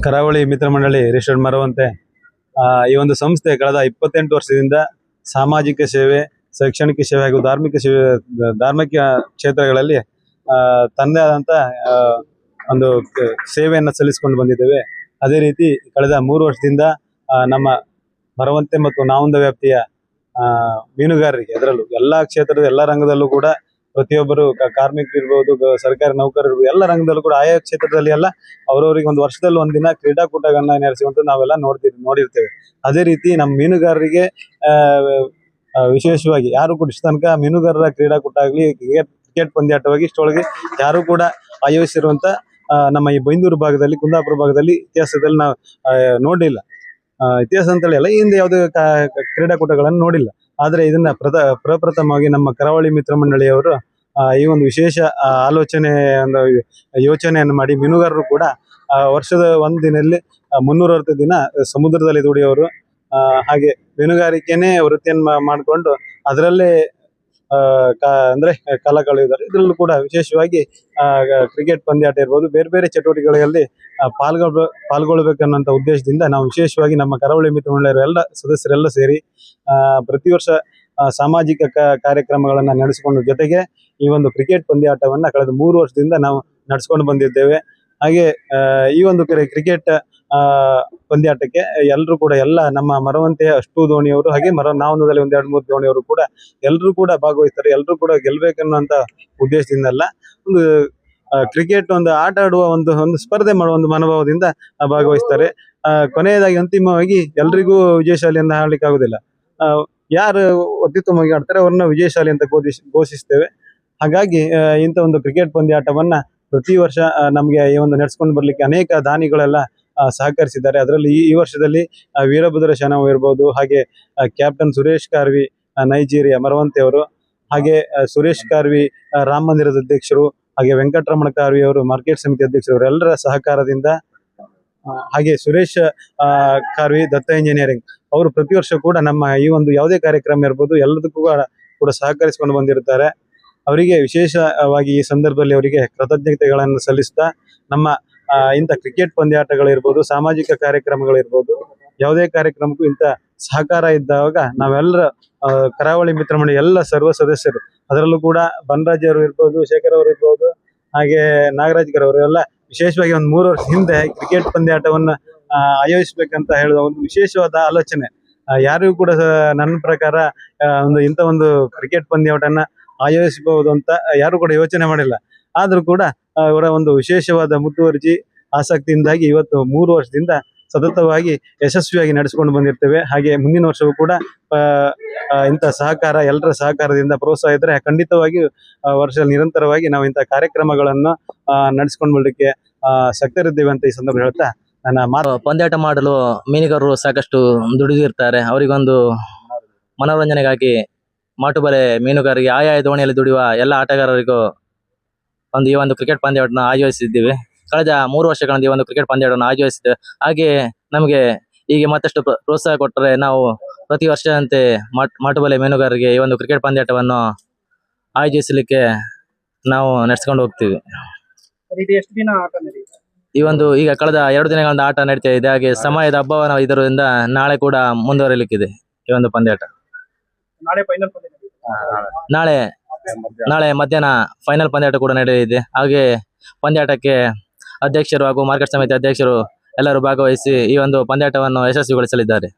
ಕರಾವಳಿ ಮಿತ್ರ ಮಂಡಳಿ ರಿಜಿಸ್ಟರ್ಡ್ ಮರವಂತೆ ಈ ಒಂದು ಸಂಸ್ಥೆ ಕಳೆದ 28 ವರ್ಷದಿಂದ ಸಾಮಾಜಿಕ ಸೇವೆ, ಶೈಕ್ಷಣಿಕ ಸೇವೆ ಹಾಗೂ ಧಾರ್ಮಿಕ ಕ್ಷೇತ್ರಗಳಲ್ಲಿ ತನ್ನದೇ ಆದಂತ ಒಂದು ಸೇವೆಯನ್ನು ಸಲ್ಲಿಸಿಕೊಂಡು ಬಂದಿದ್ದೇವೆ. ಅದೇ ರೀತಿ ಕಳೆದ 3 ವರ್ಷದಿಂದ ನಮ್ಮ ಮರವಂತೆ ಮತ್ತು ನಾವುಂದ ವ್ಯಾಪ್ತಿಯ ಮೀನುಗಾರರಿಗೆ, ಅದರಲ್ಲೂ ಎಲ್ಲಾ ಕ್ಷೇತ್ರದ ಎಲ್ಲಾ ರಂಗದಲ್ಲೂ ಕೂಡ ಪ್ರತಿಯೊಬ್ಬರು ಕಾರ್ಮಿಕರಿರ್ಬೋದು, ಸರ್ಕಾರಿ ನೌಕರರು, ಎಲ್ಲ ರಂಗದಲ್ಲೂ ಕೂಡ ಆಯಾ ಕ್ಷೇತ್ರದಲ್ಲಿ ಎಲ್ಲ ಅವರವರಿಗೆ ಒಂದು ವರ್ಷದಲ್ಲಿ ಒಂದಿನ ಕ್ರೀಡಾಕೂಟಗಳನ್ನ ನಡೆಸುವಂತ ನಾವೆಲ್ಲ ನೋಡಿರ್ತೇವೆ. ಅದೇ ರೀತಿ ನಮ್ಮ ಮೀನುಗಾರರಿಗೆ ವಿಶೇಷವಾಗಿ ಯಾರು ಕೂಡ ಇಷ್ಟ ತನಕ ಮೀನುಗಾರರ ಕ್ರೀಡಾಕೂಟ ಆಗಲಿ, ಕ್ರಿಕೆಟ್ ಪಂದ್ಯಾಟವಾಗಿ ಇಷ್ಟೊಳಗೆ ಯಾರು ಕೂಡ ಆಯೋಜಿಸಿರುವಂತ ನಮ್ಮ ಈ ಬೈಂದೂರು ಭಾಗದಲ್ಲಿ, ಕುಂದಾಪುರ ಭಾಗದಲ್ಲಿ ಇತಿಹಾಸದಲ್ಲಿ ನಾವು ನೋಡಿಲ್ಲ. ಇತಿಹಾಸ ಅಂತೇಳಿ ಅಲ್ಲ, ಹಿಂದೆ ಯಾವುದೇ ಕ್ರೀಡಾಕೂಟಗಳನ್ನು ನೋಡಿಲ್ಲ. ಆದ್ರೆ ಇದನ್ನ ಪ್ರಪ್ರಥಮವಾಗಿ ನಮ್ಮ ಕರಾವಳಿ ಮಿತ್ರ ಮಂಡಳಿಯವರು ಈ ಒಂದು ವಿಶೇಷ ಯೋಚನೆಯನ್ನು ಮಾಡಿ ಮೀನುಗಾರರು ಕೂಡ ವರ್ಷದ ಒಂದು ದಿನದಲ್ಲಿ 360 ದಿನ ಸಮುದ್ರದಲ್ಲಿ ದುಡಿಯೋರು, ಹಾಗೆ ಮೀನುಗಾರಿಕೆನೇ ವೃತ್ತಿಯನ್ನು ಮಾಡಿಕೊಂಡು ಅದರಲ್ಲೇ ಅಂದ್ರೆ ಕಾಲ ಕಳೆಯುತ್ತಾರೆ. ಇದರಲ್ಲೂ ಕೂಡ ವಿಶೇಷವಾಗಿ ಕ್ರಿಕೆಟ್ ಪಂದ್ಯಾಟ ಇರ್ಬೋದು, ಬೇರೆ ಬೇರೆ ಚಟುವಟಿಕೆಗಳಲ್ಲಿ ಪಾಲ್ಗೊಳ್ಬೇಕನ್ನೋಂಥ ಉದ್ದೇಶದಿಂದ ನಾವು ವಿಶೇಷವಾಗಿ ನಮ್ಮ ಕರಾವಳಿ ಮಿತ್ರ ಮಂಡಳಿಯರ ಎಲ್ಲ ಸದಸ್ಯರೆಲ್ಲ ಸೇರಿ ಪ್ರತಿ ವರ್ಷ ಸಾಮಾಜಿಕ ಕಾರ್ಯಕ್ರಮಗಳನ್ನ ನಡೆಸಿಕೊಂಡು, ಜೊತೆಗೆ ಈ ಒಂದು ಕ್ರಿಕೆಟ್ ಪಂದ್ಯಾಟವನ್ನ ಕಳೆದ 3 ವರ್ಷದಿಂದ ನಾವು ನಡೆಸ್ಕೊಂಡು ಬಂದಿದ್ದೇವೆ. ಹಾಗೆ ಈ ಒಂದು ಕ್ರಿಕೆಟ್ ಪಂದ್ಯಾಟಕ್ಕೆ ಎಲ್ಲರೂ ಕೂಡ, ಎಲ್ಲ ನಮ್ಮ ಮರವಂತೆಯ ಅಷ್ಟು ದೋಣಿಯವರು, ಹಾಗೆ ನಾವುಂದದಲ್ಲಿ 1-2-3 ದೋಣಿಯವರು ಕೂಡ ಎಲ್ಲರೂ ಕೂಡ ಭಾಗವಹಿಸ್ತಾರೆ. ಎಲ್ಲರೂ ಕೂಡ ಗೆಲ್ಬೇಕನ್ನುವಂತ ಉದ್ದೇಶದಿಂದ ಅಲ್ಲ, ಒಂದು ಕ್ರಿಕೆಟ್ ಒಂದು ಆಟ ಆಡುವ ಒಂದು ಸ್ಪರ್ಧೆ ಮಾಡುವ ಒಂದು ಮನೋಭಾವದಿಂದ ಭಾಗವಹಿಸ್ತಾರೆ. ಕೊನೆಯದಾಗಿ ಅಂತಿಮವಾಗಿ ಎಲ್ರಿಗೂ ವಿಜಯಶಾಲಿ ಅಂತ ಹೇಳಲಿಕ್ಕೆ ಆಗುದಿಲ್ಲ. ಯಾರು ಅತ್ಯುತ್ತಮವಾಗಿ ಆಡ್ತಾರೆ ಅವ್ರನ್ನ ವಿಜಯಶಾಲಿ ಅಂತ ಘೋಷಿಸ್ತೇವೆ. ಹಾಗಾಗಿ ಇಂಥ ಒಂದು ಕ್ರಿಕೆಟ್ ಪಂದ್ಯಾಟವನ್ನ ಪ್ರತಿ ವರ್ಷ ನಮ್ಗೆ ಈ ಒಂದು ನಡೆಸ್ಕೊಂಡು ಬರ್ಲಿಕ್ಕೆ ಅನೇಕ ದಾನಿಗಳೆಲ್ಲ ಸಹಕರಿಸಿದ್ದಾರೆ. ಅದರಲ್ಲಿ ಈ ವರ್ಷದಲ್ಲಿ ವೀರಭದ್ರ ಶನವ್ ಇರ್ಬೋದು, ಹಾಗೆ ಕ್ಯಾಪ್ಟನ್ ಸುರೇಶ್ ಕಾರ್ವಿ ನೈಜೀರಿಯಾ ಮರವಂತೆ ಅವರು, ಹಾಗೆ ಸುರೇಶ್ ಕಾರ್ವಿ ರಾಮ ಮಂದಿರದ ಅಧ್ಯಕ್ಷರು, ಹಾಗೆ ವೆಂಕಟರಮಣ ಕಾರ್ವಿ ಅವರು ಮಾರ್ಕೆಟ್ ಸಮಿತಿ ಅಧ್ಯಕ್ಷರು, ಅವರೆಲ್ಲರ ಸಹಕಾರದಿಂದ, ಹಾಗೆ ಸುರೇಶ್ ಕಾರ್ವಿ ದತ್ತ ಇಂಜಿನಿಯರಿಂಗ್ ಅವರು ಪ್ರತಿ ವರ್ಷ ಕೂಡ ನಮ್ಮ ಈ ಒಂದು ಯಾವುದೇ ಕಾರ್ಯಕ್ರಮ ಇರ್ಬೋದು ಎಲ್ಲದಕ್ಕೂ ಕೂಡ ಸಹಕರಿಸಿಕೊಂಡು ಬಂದಿರುತ್ತಾರೆ. ಅವರಿಗೆ ವಿಶೇಷವಾಗಿ ಈ ಸಂದರ್ಭದಲ್ಲಿ ಅವರಿಗೆ ಕೃತಜ್ಞತೆಗಳನ್ನು ಸಲ್ಲಿಸ್ತಾ, ನಮ್ಮ ಇಂಥ ಕ್ರಿಕೆಟ್ ಪಂದ್ಯಾಟಗಳಿರ್ಬೋದು, ಸಾಮಾಜಿಕ ಕಾರ್ಯಕ್ರಮಗಳಿರ್ಬೋದು, ಯಾವುದೇ ಕಾರ್ಯಕ್ರಮಕ್ಕೂ ಇಂಥ ಸಹಕಾರ ಇದ್ದಾಗ ನಾವೆಲ್ಲರ ಕರಾವಳಿ ಮಿತ್ರ ಮಂಡಳಿ ಎಲ್ಲ ಸರ್ವ ಸದಸ್ಯರು, ಅದರಲ್ಲೂ ಕೂಡ ಬನರಾಜ್ ಅವರು ಇರ್ಬೋದು, ಶೇಖರ್ ಅವರು ಇರ್ಬೋದು, ಹಾಗೆ ನಾಗರಾಜ್ ಗರ್ ಅವರು ಎಲ್ಲ ವಿಶೇಷವಾಗಿ ಒಂದು 3 ವರ್ಷ ಹಿಂದೆ ಕ್ರಿಕೆಟ್ ಪಂದ್ಯಾಟವನ್ನ ಆಯೋಜಿಸ್ಬೇಕಂತ ಹೇಳಿದ ಒಂದು ವಿಶೇಷವಾದ ಆಲೋಚನೆ. ಯಾರಿಗೂ ಕೂಡ ನನ್ನ ಪ್ರಕಾರ ಇಂಥ ಒಂದು ಕ್ರಿಕೆಟ್ ಪಂದ್ಯಾಟನ ಆಯೋಜಿಸಬಹುದು ಅಂತ ಯಾರು ಕೂಡ ಯೋಚನೆ ಮಾಡಿಲ್ಲ. ಆದ್ರೂ ಕೂಡ ಅವರ ಒಂದು ವಿಶೇಷವಾದ ಮುತುವರ್ಜಿ ಆಸಕ್ತಿಯಿಂದಾಗಿ ಇವತ್ತು 3 ವರ್ಷದಿಂದ ಸತತವಾಗಿ ಯಶಸ್ವಿಯಾಗಿ ನಡೆಸಿಕೊಂಡು ಬಂದಿರ್ತೇವೆ. ಹಾಗೆ ಮುಂದಿನ ವರ್ಷವೂ ಕೂಡ ಇಂಥ ಸಹಕಾರ, ಎಲ್ಲರ ಸಹಕಾರದಿಂದ ಪ್ರೋತ್ಸಾಹ ಇದ್ರೆ ಖಂಡಿತವಾಗಿ ವರ್ಷದಲ್ಲಿ ನಿರಂತರವಾಗಿ ನಾವು ಇಂಥ ಕಾರ್ಯಕ್ರಮಗಳನ್ನು ನಡೆಸ್ಕೊಂಡು ಬರ್ಲಿಕ್ಕೆ ಶಕ್ತರಿದ್ದೇವೆ ಅಂತ ಈ ಸಂದರ್ಭ ಹೇಳ್ತಾ ನನ್ನ ಪಂದ್ಯಾಟ ಮಾಡಲು ಮೀನುಗಾರರು ಸಾಕಷ್ಟು ದುಡಿದಿರ್ತಾರೆ. ಅವರಿಗೊಂದು ಮನೋರಂಜನೆಗಾಗಿ ಮಾಟುಬಲೆ ಮೀನುಗಾರರಿಗೆ ಆಯಾಯ ದೋಣಿಯಲ್ಲಿ ದುಡಿಯುವ ಎಲ್ಲ ಆಟಗಾರರಿಗೂ ಈ ಒಂದು ಕ್ರಿಕೆಟ್ ಪಂದ್ಯಾಟನ ಆಯೋಜಿಸಿದ್ದೀವಿ. ಕಳೆದ 3 ವರ್ಷಗಳಿಂದ ಈ ಒಂದು ಕ್ರಿಕೆಟ್ ಪಂದ್ಯಾಟವನ್ನು ಆಯೋಜಿಸಿದ್ದೇವೆ. ಹಾಗೆ ನಮಗೆ ಹೀಗೆ ಮತ್ತಷ್ಟು ಪ್ರೋತ್ಸಾಹ ಕೊಟ್ಟರೆ ನಾವು ಪ್ರತಿ ವರ್ಷದಂತೆ ಮಾಟುಬಲೆ ಮೀನುಗಾರರಿಗೆ ಈ ಒಂದು ಕ್ರಿಕೆಟ್ ಪಂದ್ಯಾಟವನ್ನು ಆಯೋಜಿಸಲಿಕ್ಕೆ ನಾವು ನಡೆಸ್ಕೊಂಡು ಹೋಗ್ತೀವಿ. ಈಗ ಕಳೆದ 2 ದಿನಗಳಿಂದ ಆಟ ನಡೀತಾ ಇದೆ. ಹಾಗೆ ಸಮಯದ ಅಭಾವ ಇದರಿಂದ ನಾಳೆ ಕೂಡ ಮುಂದುವರಿಲಿಕ್ಕಿದೆ ಈ ಒಂದು ಪಂದ್ಯಾಟ. ನಾಳೆ ಮಧ್ಯಾಹ್ನ ಫೈನಲ್ ಪಂದ್ಯಾಟ ಕೂಡ ನಡೆಯಲಿದೆ. ಹಾಗೆ ಪಂದ್ಯಾಟಕ್ಕೆ ಅಧ್ಯಕ್ಷರು ಹಾಗೂ ಮಾರ್ಕೆಟ್ ಸಮಿತಿ ಅಧ್ಯಕ್ಷರು ಎಲ್ಲರೂ ಭಾಗವಹಿಸಿ ಈ ಒಂದು ಪಂದ್ಯಾಟವನ್ನು ಯಶಸ್ವಿಗೊಳಿಸಲಿದ್ದಾರೆ.